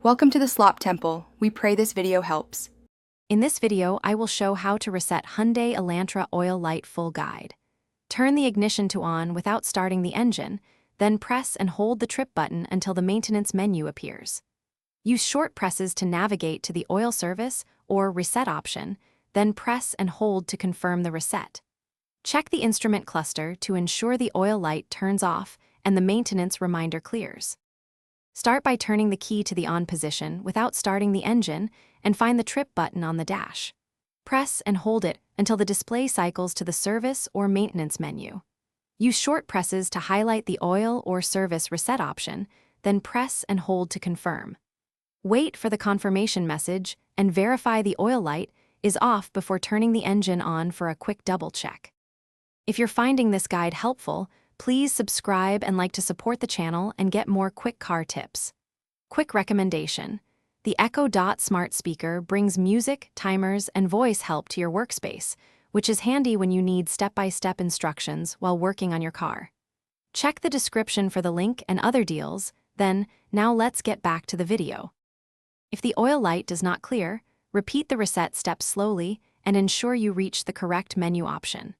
Welcome to the Slop Temple. We pray this video helps. In this video, I will show how to reset Hyundai Elantra oil light full guide. Turn the ignition to on without starting the engine, then press and hold the trip button until the maintenance menu appears. Use short presses to navigate to the oil service or reset option, then press and hold to confirm the reset. Check the instrument cluster to ensure the oil light turns off and the maintenance reminder clears. Start by turning the key to the on position without starting the engine and find the trip button on the dash. Press and hold it until the display cycles to the service or maintenance menu. Use short presses to highlight the oil or service reset option, then press and hold to confirm. Wait for the confirmation message and verify the oil light is off before turning the engine on for a quick double check. If you're finding this guide helpful, please subscribe and like to support the channel and get more quick car tips. Quick recommendation: the Echo Dot smart speaker brings music, timers, and voice help to your workspace, which is handy when you need step-by-step instructions while working on your car. Check the description for the link and other deals, now let's get back to the video. If the oil light does not clear, repeat the reset step slowly and ensure you reach the correct menu option.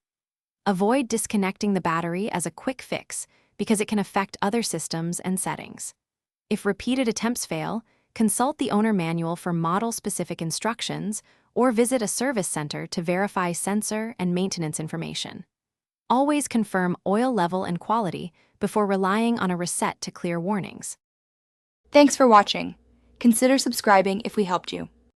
Avoid disconnecting the battery as a quick fix because it can affect other systems and settings. If repeated attempts fail, consult the owner manual for model-specific instructions or visit a service center to verify sensor and maintenance information. Always confirm oil level and quality before relying on a reset to clear warnings. Thanks for watching. Consider subscribing if we helped you.